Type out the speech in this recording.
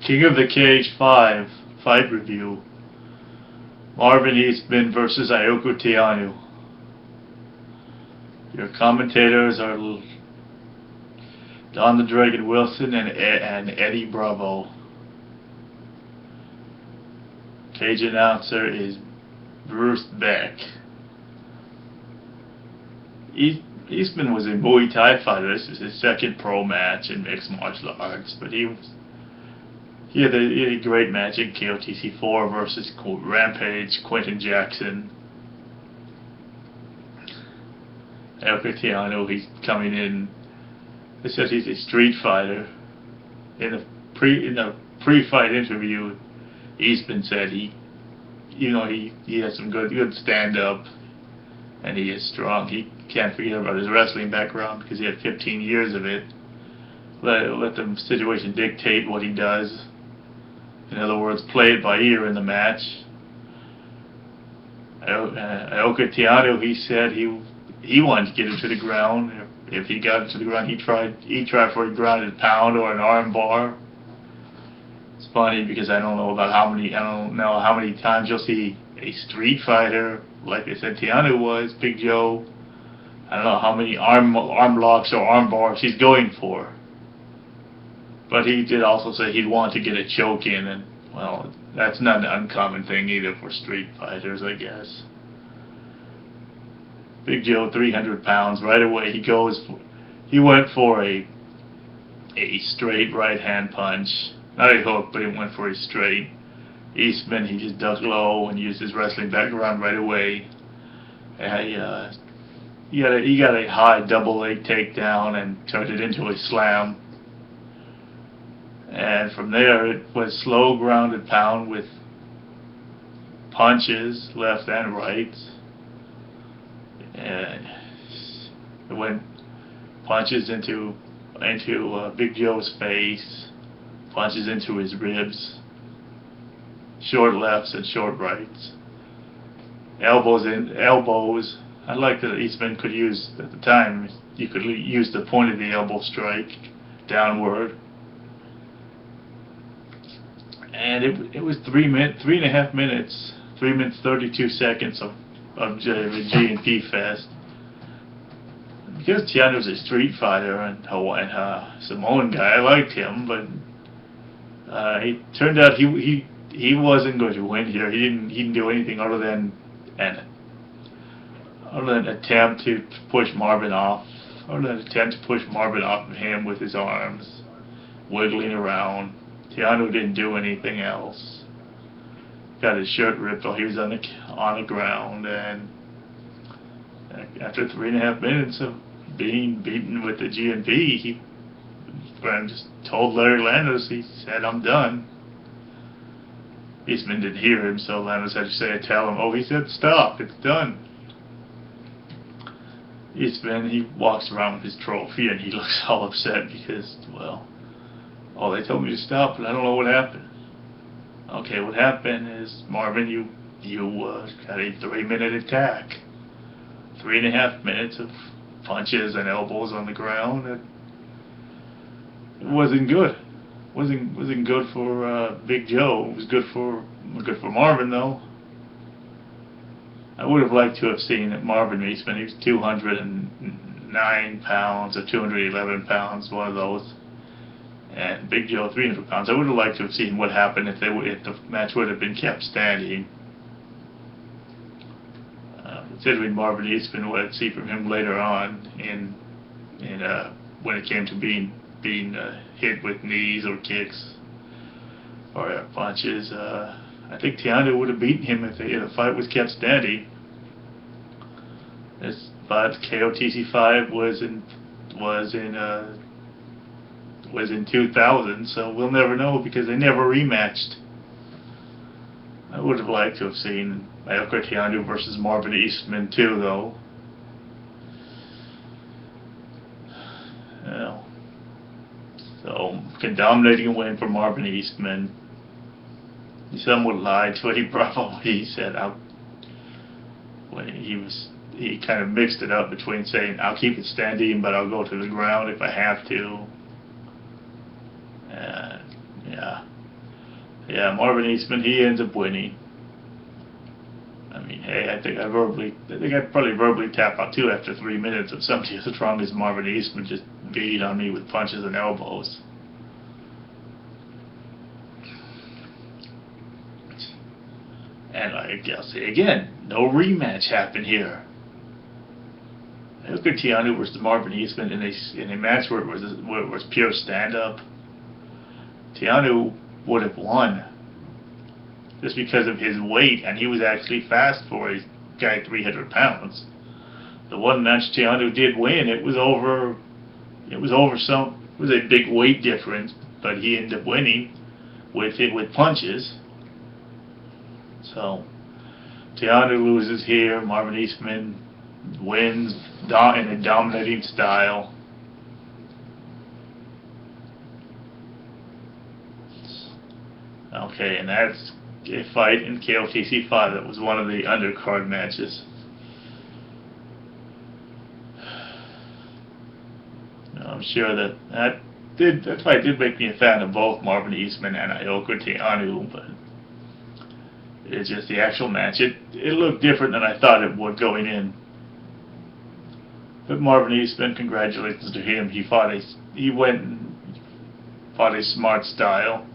King of the Cage 5 fight review. Marvin Eastman versus Ioka Tianuu. Your commentators are Don the Dragon Wilson and Eddie Bravo. Cage announcer is Bruce Beck. Eastman was a Muay Thai fighter. This is his second pro match in mixed martial arts, but he had a great match in KOTC 4 versus Rampage Quentin Jackson. Ioka Tianuu, he's coming in. It says he's a street fighter. In the pre-fight interview, Eastman said he has some good stand-up, and he is strong. He can't forget about his wrestling background because he had 15 years of it. Let the situation dictate what he does. In other words, play it by ear in the match. Ioka Tianuu, he said he wanted to get him to the ground. If he got him to the ground, he tried for a grounded pound or an arm bar. It's funny because I don't know how many times you'll see a street fighter, like they said Tianuu was, Big Joe. I don't know how many arm locks or arm bars he's going for. But he did also say he'd want to get a choke in, and well, that's not an uncommon thing either for street fighters, I guess. Big Joe, 300 pounds, right away he went for a straight right hand punch. Not a hook, but he went for a straight. Eastman, he just ducked low and used his wrestling background right away. He got a high double leg takedown and turned it into a slam. And from there, it was slow grounded pound with punches left and right. And it went punches into Big Joe's face, punches into his ribs, short lefts and short rights, elbows. I like that Eastman could use, at the time, you could use the point of the elbow strike downward. And it was 3.5 minutes, 3 minutes 32 seconds of G&P fest. Because Tianuu was a street fighter and Samoan guy, I liked him, but he turned out he wasn't going to win here. He didn't do anything other than attempt to push Marvin off of him with his arms, wiggling around. Tianuu didn't do anything else. Got his shirt ripped while he was on the ground, and after 3.5 minutes of being beaten with the G&P, he just told Larry Landos, he said, "I'm done." Eastman didn't hear him, so Landos had to tell him, "Oh," he said, "stop, it's done." Eastman, he walks around with his trophy and he looks all upset because, well, they told me to stop, but I don't know what happened. Okay, what happened is, Marvin, you got a 3-minute attack. 3.5 minutes of punches and elbows on the ground. It wasn't good. Wasn't good for Big Joe. It was good for Marvin though. I would have liked to have seen Marvin Eastman. He was 209 pounds or 211 pounds, one of those. And Big Joe, 300 pounds. I would have liked to have seen what happened if the match would have been kept standing. Considering Marvin Eastman, what I'd see from him later on when it came to being hit with knees or kicks or punches, I think Tianuu would have beaten him if the fight was kept standing. But KOTC 5 was in 2000, so we'll never know because they never rematched. I would have liked to have seen Ioka Tianuu versus Marvin Eastman too, though. So, dominating win for Marvin Eastman. He somewhat lied to Eddie Bravo. He said, he kind of mixed it up between saying, "I'll keep it standing, but I'll go to the ground if I have to." Yeah. Yeah, Marvin Eastman, he ends up winning. I mean, hey, I think I'd probably verbally tap out too after 3 minutes of somebody as strong as Marvin Eastman just beating on me with punches and elbows. And I'll say again, no rematch happened here. Look at Tianuu versus Marvin Eastman in a match where it was pure stand-up. Tianuu would have won just because of his weight, and he was actually fast for a guy 300 pounds. The one match Tianuu did win, it was a big weight difference, but he ended up winning with punches. So Tianuu loses here. Marvin Eastman wins in a dominating style. Okay, and that's a fight in KOTC 5. That was one of the undercard matches. I'm sure that fight did make me a fan of both Marvin Eastman and Ioka Tianuu, but it's just the actual match. It looked different than I thought it would going in. But Marvin Eastman, congratulations to him. He fought a smart style.